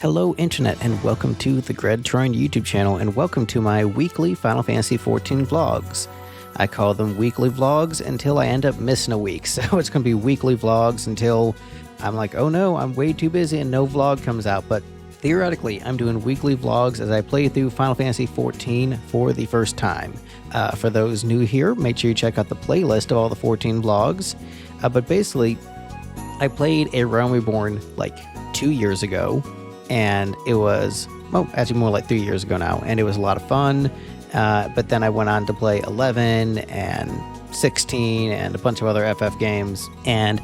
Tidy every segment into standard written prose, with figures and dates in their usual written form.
Hello Internet, and welcome to the Gredtroin YouTube channel, and welcome to my weekly Final Fantasy XIV vlogs. I call them weekly vlogs until I end up missing a week, so it's going to be weekly vlogs until I'm like, oh no, I'm way too busy and no vlog comes out. But theoretically, I'm doing weekly vlogs as I play through Final Fantasy XIV for the first time. For those new here, make sure you check out the playlist of all the 14 vlogs. But basically, I played A Realm Reborn like 2 years ago. And it was, well, actually more like 3 years ago now, and it was a lot of fun. But then I went on to play 11 and 16 and a bunch of other FF games. And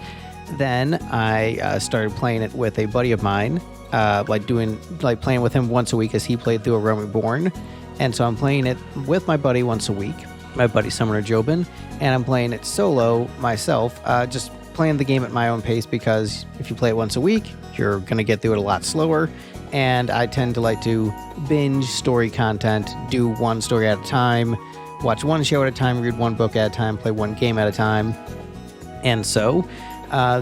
then I started playing it with a buddy of mine, playing with him once a week as he played through A Realm Reborn. And so I'm playing it with my buddy once a week, my buddy Summoner Jobin, and I'm playing it solo myself, just playing the game at my own pace, because if you play it once a week, you're going to get through it a lot slower, and I tend to like to binge story content, do one story at a time, watch one show at a time, read one book at a time, play one game at a time. And so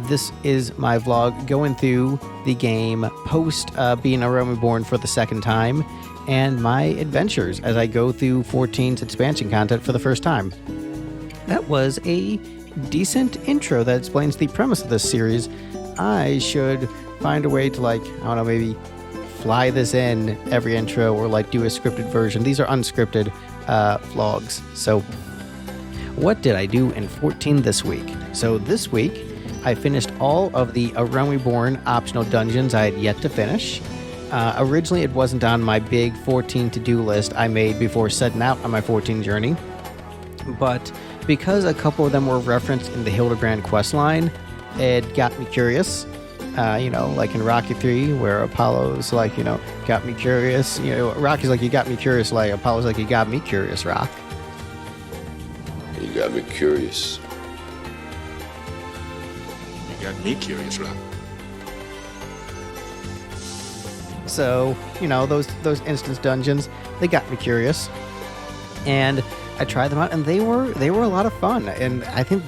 this is my vlog going through the game post being A Realm Reborn for the second time, and my adventures as I go through 14's expansion content for the first time. That was a decent intro that explains the premise of this series. I should find a way to, like, I don't know, maybe fly this in every intro, or like do a scripted version. These are unscripted vlogs. So what did I do in 14 this week? So this week I finished all of the A Realm Reborn optional dungeons I had yet to finish. Originally it wasn't on my big 14 to-do list I made before setting out on my 14 journey, but because a couple of them were referenced in the Hildebrand questline, it got me curious. Like in Rocky 3, where Apollo's like, got me curious. Rocky's like, you got me curious. Like, Apollo's like, you got me curious, Rock. You got me curious. You got me curious, Rock. So, those instance dungeons, they got me curious. And I tried them out, and they were a lot of fun. And I think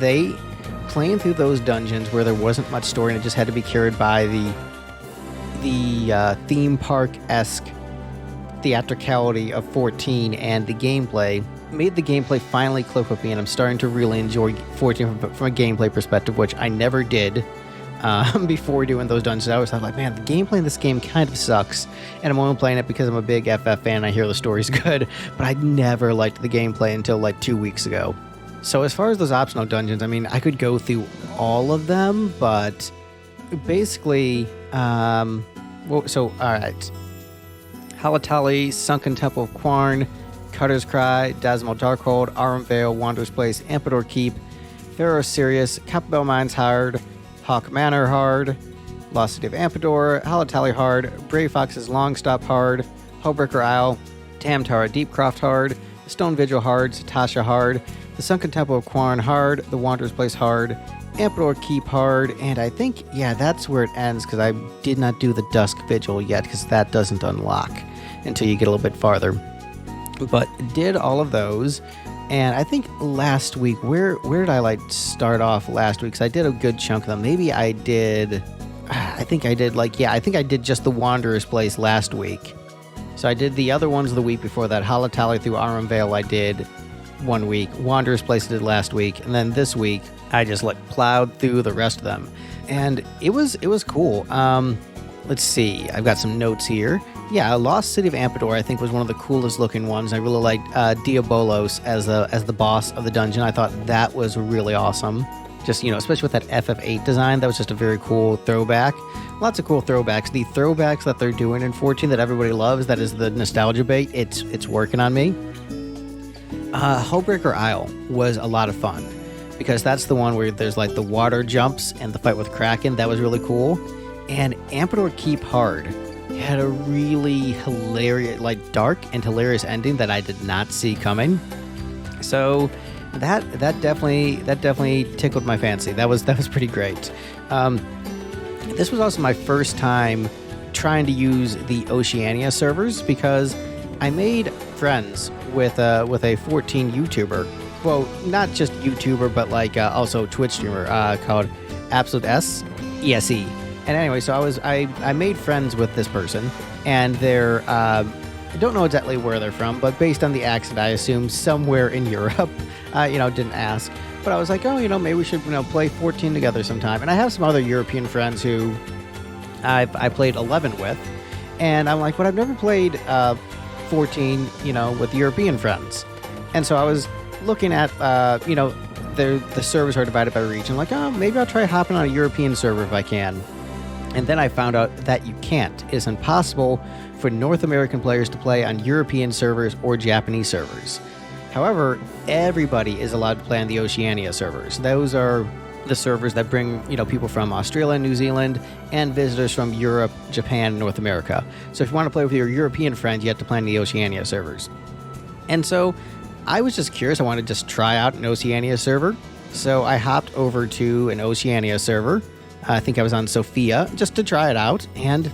playing through those dungeons where there wasn't much story and it just had to be carried by the theme park-esque theatricality of 14 and the gameplay made the gameplay finally click with me, and I'm starting to really enjoy 14 from a gameplay perspective, which I never did before doing those dungeons. I always thought, like, man, the gameplay in this game kind of sucks, and I'm only playing it because I'm a big FF fan and I hear the story's good, but I never liked the gameplay until like 2 weeks ago. So as far as those optional dungeons, I mean, I could go through all of them, but basically, all right. Halatali, Sunken Temple of Quarn, Cutter's Cry, Dasmal Darkhold, Arum Vale, Wanderer's Place, Ampador Keep, Pharaoh Sirius, Capabel Mines Hard, Hawk Manor Hard, Lost City of Ampador, Halatali Hard, Brave Fox's Longstop Hard, Hullbreaker Isle, Tamtara Deepcroft Hard, Stone Vigil Hard, Satasha Hard, the Sunken Temple of Quarn Hard, the Wanderer's Place Hard, Ampador Keep Hard, and I think, yeah, that's where it ends, because I did not do the Dusk Vigil yet, because that doesn't unlock until you get a little bit farther. But did all of those, and I think last week, where did I start off last week? Because I did a good chunk of them. Maybe I did just the Wanderer's Place last week. So I did the other ones the week before that. Halatali through Arum Vale I did 1 week. Wanderer's Place I did last week. And then this week, I just plowed through the rest of them. And it was cool. Let's see. I've got some notes here. Yeah, Lost City of Ampador I think was one of the coolest looking ones. I really liked Diabolos as the boss of the dungeon. I thought that was really awesome. Just, especially with that FF8 design, that was just a very cool throwback. Lots of cool throwbacks. The throwbacks that they're doing in 14 that everybody loves, that is the nostalgia bait, it's working on me. Hullbreaker Isle was a lot of fun, because that's the one where there's like the water jumps and the fight with Kraken. That was really cool. And Ampador Keep Hard had a really hilarious, dark and hilarious ending that I did not see coming. So that definitely tickled my fancy. That was pretty great. This was also my first time trying to use the Oceania servers, because I made friends with a 14 YouTuber. Well, not just YouTuber, but also Twitch streamer called Absolute ESE. And anyway, so I made friends with this person, and they're I don't know exactly where they're from, but based on the accent, I assume somewhere in Europe. Didn't ask, but I was like, oh, maybe we should play 14 together sometime. And I have some other European friends who I played 11 with, and I'm like, but I've never played 14, with European friends. And so I was looking at, the servers are divided by region. Like, oh, maybe I'll try hopping on a European server if I can. And then I found out that you can't. It's impossible for North American players to play on European servers or Japanese servers. However, everybody is allowed to play on the Oceania servers. Those are the servers that bring, people from Australia, New Zealand, and visitors from Europe, Japan, and North America. So if you want to play with your European friends, you have to play on the Oceania servers. And so I was just curious. I wanted to just try out an Oceania server. So I hopped over to an Oceania server. I think I was on Sophia just to try it out, and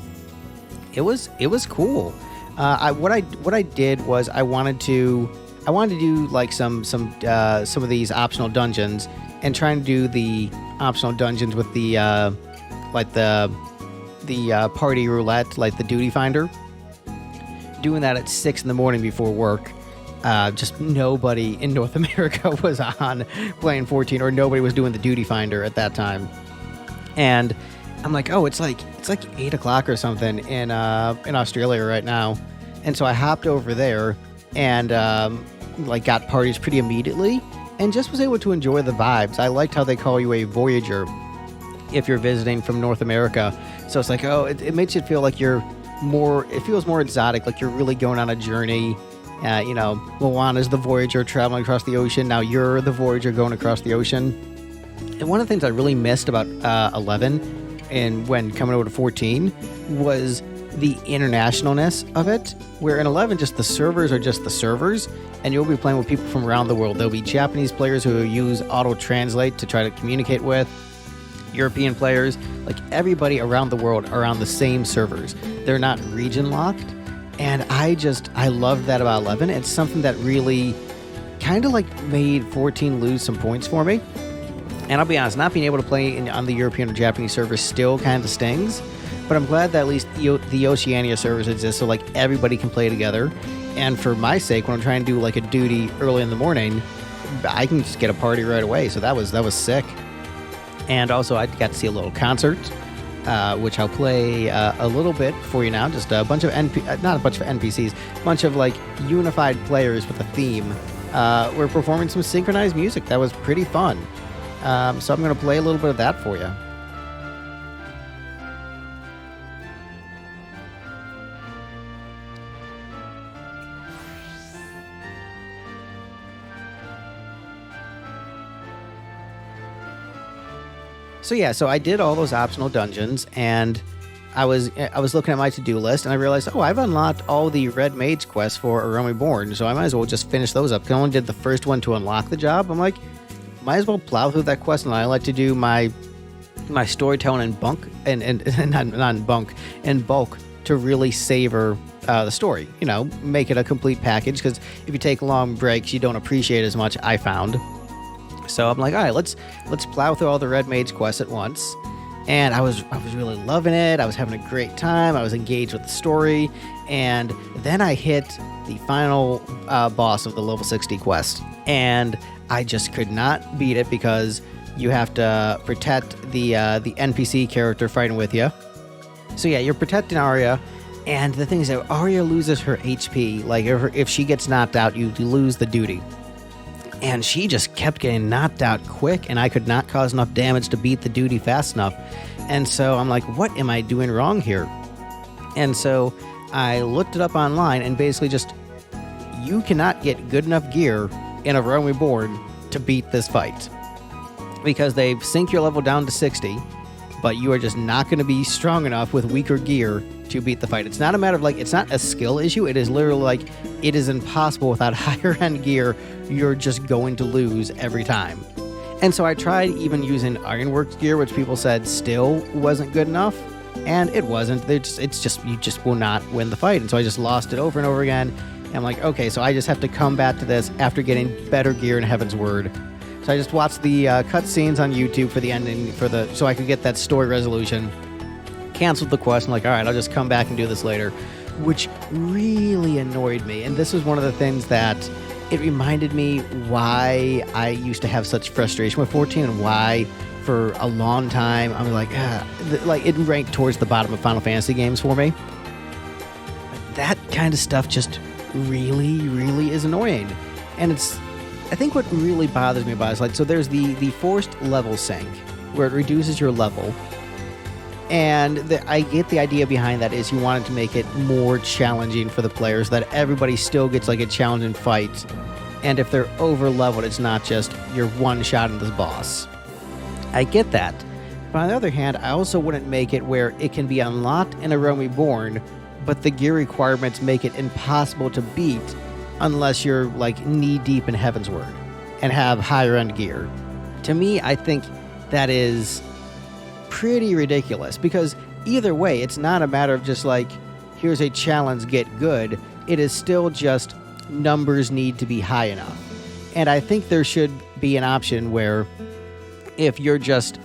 it was cool. What I did was I wanted to do like some of these optional dungeons, and trying to do the optional dungeons with the party roulette, like the duty finder. Doing that at 6 a.m. before work. Just nobody in North America was on playing 14, or nobody was doing the duty finder at that time. And I'm like, oh, it's like 8 o'clock or something in Australia right now. And so I hopped over there and got parties pretty immediately, and just was able to enjoy the vibes. I liked how they call you a Voyager if you're visiting from North America. So it's like, oh, it makes it feel like it feels more exotic, like you're really going on a journey. Moana's the Voyager traveling across the ocean. Now you're the Voyager going across the ocean. And one of the things I really missed about 11 and when coming over to 14 was the internationalness of it, where in 11 just the servers are just the servers, and you'll be playing with people from around the world. There'll be Japanese players who use auto-translate to try to communicate with, European players, like everybody around the world are on the same servers. They're not region locked, and I love that about 11. It's something that really kind of made 14 lose some points for me. And I'll be honest, not being able to play on the European or Japanese servers still kind of stings. But I'm glad that at least the Oceania servers exist, so everybody can play together. And for my sake, when I'm trying to do a duty early in the morning, I can just get a party right away. So that was sick. And also, I got to see a little concert, which I'll play a little bit for you now. Just a bunch of not a bunch of NPCs, a bunch of unified players with a theme. We're performing some synchronized music. That was pretty fun. So I'm going to play a little bit of that for you. So I did all those optional dungeons, and I was looking at my to-do list, and I realized, oh, I've unlocked all the red Mage Quests for Reborn, so I might as well just finish those up. I only did the first one to unlock the job. I'm like, might as well plow through that quest, and I like to do my storytelling in bulk to really savor the story. Make it a complete package, because if you take long breaks, you don't appreciate it as much, I found. So I'm like, all right, let's plow through all the red Mage Quests at once. And I was really loving it. I was having a great time. I was engaged with the story. And then I hit the final boss of the level 60 quest. And I just could not beat it, because you have to protect the NPC character fighting with you. So yeah, you're protecting Arya. And the thing is that Arya loses her HP. If she gets knocked out, you lose the duty. And she just kept getting knocked out quick, and I could not cause enough damage to beat the duty fast enough. And so I'm like, what am I doing wrong here? And so I looked it up online, and basically you cannot get good enough gear in a Realm Reborn to beat this fight. Because they sync your level down to 60, but you are just not going to be strong enough with weaker gear to beat the fight. It's not a matter of it's not a skill issue. It is literally it is impossible without higher end gear. You're just going to lose every time. And so I tried even using Ironworks gear, which people said still wasn't good enough. And it wasn't. You just will not win the fight. And so I just lost it over and over again. And I'm like, okay, so I just have to come back to this after getting better gear in Heaven's Word. So I just watched the cutscenes on YouTube for the ending, so I could get that story resolution. canceled the quest. I'm like, all right, I'll just come back and do this later, which really annoyed me. And this was one of the things that it reminded me why I used to have such frustration with 14 and why for a long time I'm like, like it ranked towards the bottom of Final Fantasy games for me. That kind of stuff just really, really is annoying. And I think what really bothers me about it is like, so there's the forced level sync where it reduces your level. And I get the idea behind that is you wanted to make it more challenging for the players, that everybody still gets like a challenging fight. And if they're over leveled, it's not just you're one shot into the boss. I get that. But on the other hand, I also wouldn't make it where it can be unlocked in A Realm Reborn, but the gear requirements make it impossible to beat unless you're like knee deep in Heavensward and have higher end gear. To me, I think that is pretty ridiculous, because either way, it's not a matter of just like, here's a challenge, get good. It is still just numbers need to be high enough. And I think there should be an option where if you're just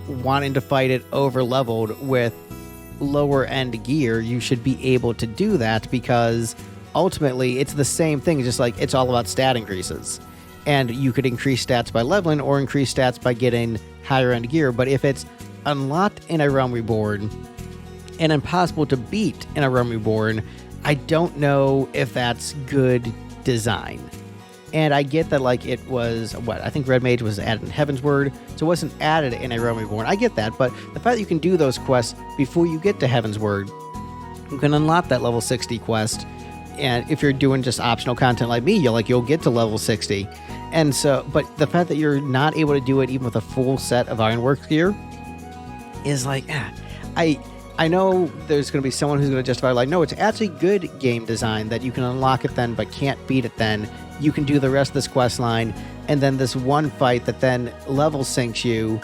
wanting to fight it over leveled with lower end gear, you should be able to do that, because ultimately it's the same thing. It's just like, it's all about stat increases. And you could increase stats by leveling or increase stats by getting higher end gear. But if it's unlocked in A Realm Reborn and impossible to beat in A Realm Reborn, I don't know if that's good design. And I get that, like, it was, I think Red Mage was added in Heavensward, so it wasn't added in A Realm Reborn. I get that, but the fact that you can do those quests before you get to Heavensward, you can unlock that level 60 quest, and if you're doing just optional content like me, you'll get to level 60. And so, but the fact that you're not able to do it even with a full set of Ironworks gear is like, I know there's going to be someone who's going to justify, like, no, it's actually good game design that you can unlock it then, but can't beat it then. You can do the rest of this quest line, and then this one fight that then level syncs you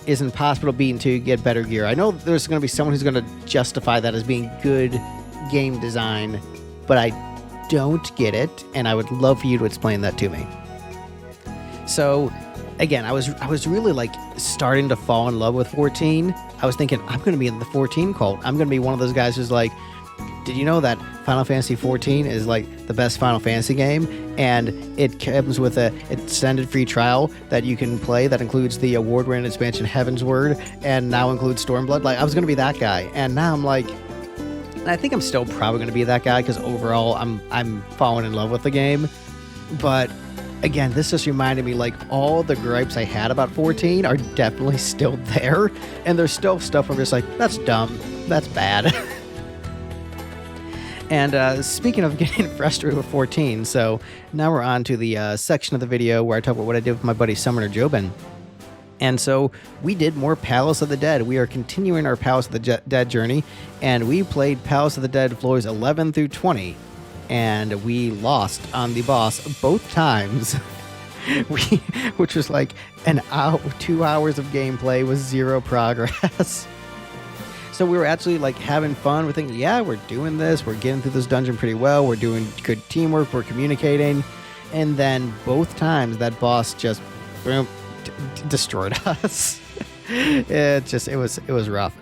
is impossible to beat until you get better gear. I know there's going to be someone who's going to justify that as being good game design, but I don't get it, and I would love for you to explain that to me. So, again, I was really like starting to fall in love with 14. I was thinking, I'm going to be in the 14 cult. I'm going to be one of those guys who's like, did you know that Final Fantasy 14 is like the best Final Fantasy game? And it comes with an extended free trial that you can play that includes the award-winning expansion Heavensward and now includes Stormblood. Like, I was going to be that guy. And now I'm like, and I think I'm still probably going to be that guy because overall I'm falling in love with the game. But again, this just reminded me, like, all the gripes I had about 14 are definitely still there. And there's still stuff where I'm just like, that's dumb. That's bad. And speaking of getting frustrated with 14, so now we're on to the section of the video where I talk about what I did with my buddy Summoner Jobin. And so we did more Palace of the Dead. We are continuing our Palace of the Dead journey, and we played Palace of the Dead floors 11 through 20. And we lost on the boss both times, which was like 2 hours of gameplay with zero progress. So we were actually like having fun. We're thinking, yeah, we're doing this. We're getting through this dungeon pretty well. We're doing good teamwork. We're communicating. And then both times that boss just boom, destroyed us. It was rough.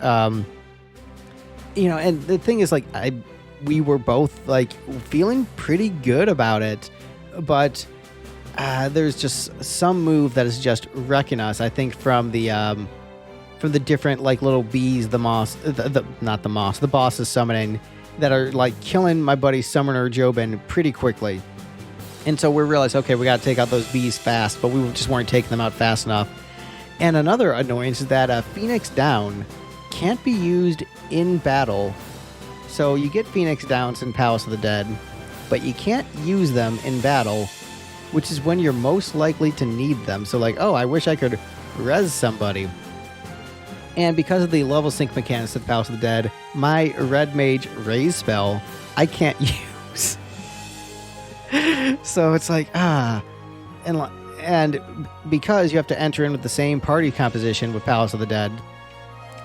You know, and the thing is, like, we were both like feeling pretty good about it, but there's just some move that is just wrecking us. I think from the different like little bees, the boss is summoning that are like killing my buddy Summoner Jobin pretty quickly. And so we realized, okay, we got to take out those bees fast, but we just weren't taking them out fast enough. And another annoyance is that Phoenix Down can't be used in battle. So you get Phoenix Downs in Palace of the Dead, but you can't use them in battle, which is when you're most likely to need them. So like, oh, I wish I could res somebody. And because of the level sync mechanics of Palace of the Dead, my Red Mage raise spell, I can't use. So it's like, and because you have to enter in with the same party composition with Palace of the Dead,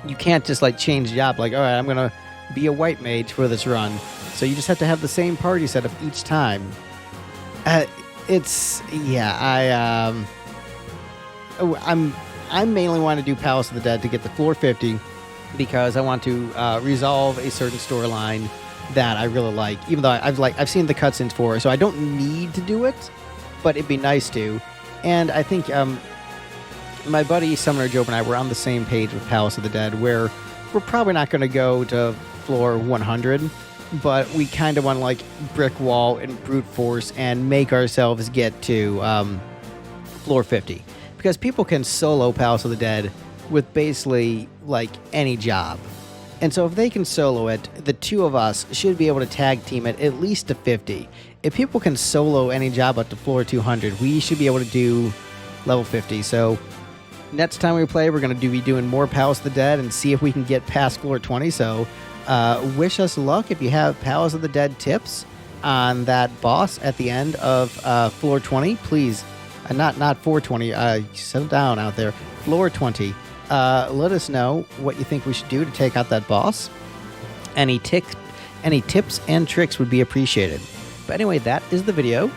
you can't just like change job. Like, all right, I'm going to be a white mage for this run. So you just have to have the same party setup each time. I mainly want to do Palace of the Dead to get the floor 50 because I want to resolve a certain storyline that I really like, even though I've seen the cutscenes for it, so I don't need to do it, but it'd be nice to. And I think my buddy Summoner Jobin and I were on the same page with Palace of the Dead, where we're probably not going to go to floor 100, but we kind of want to like brick wall and brute force and make ourselves get to floor 50, because people can solo Palace of the Dead with basically like any job. And so if they can solo it, the two of us should be able to tag team it at least to 50. If people can solo any job up to floor 200, we should be able to do level 50. So next time we play, we're going to be doing more Palace of the Dead and see if we can get past floor 20. So wish us luck. If you have Palace of the Dead tips on that boss at the end of floor 20, please, not 420, settle down out there, floor 20. Let us know what you think we should do to take out that boss. Any tips and tricks would be appreciated. But anyway, that is the video.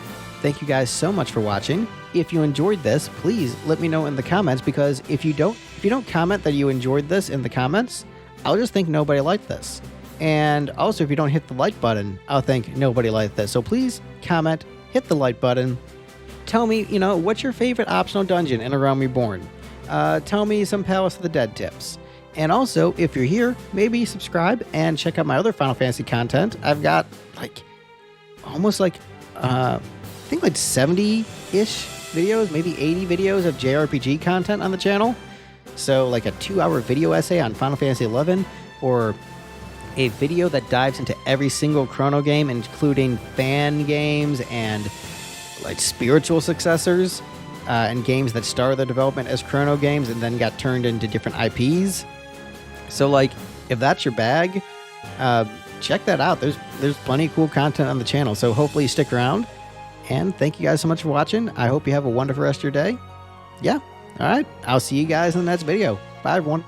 Thank you guys so much for watching. If you enjoyed this, please let me know in the comments, because if you don't comment that you enjoyed this in the comments, I'll just think nobody liked this. And also, if you don't hit the like button, I'll think nobody liked this. So please comment, hit the like button. Tell me, what's your favorite optional dungeon in A Realm Reborn? Tell me some Palace of the Dead tips. And also, if you're here, maybe subscribe and check out my other Final Fantasy content. I've got almost I think 70-ish videos, maybe 80 videos of JRPG content on the channel. So like a 2-hour video essay on Final Fantasy XI, or a video that dives into every single Chrono game, including fan games and like spiritual successors. And games that started their development as Chrono games and then got turned into different IPs. So, if that's your bag, check that out. There's plenty of cool content on the channel. So hopefully you stick around. And thank you guys so much for watching. I hope you have a wonderful rest of your day. Yeah. All right. I'll see you guys in the next video. Bye, everyone.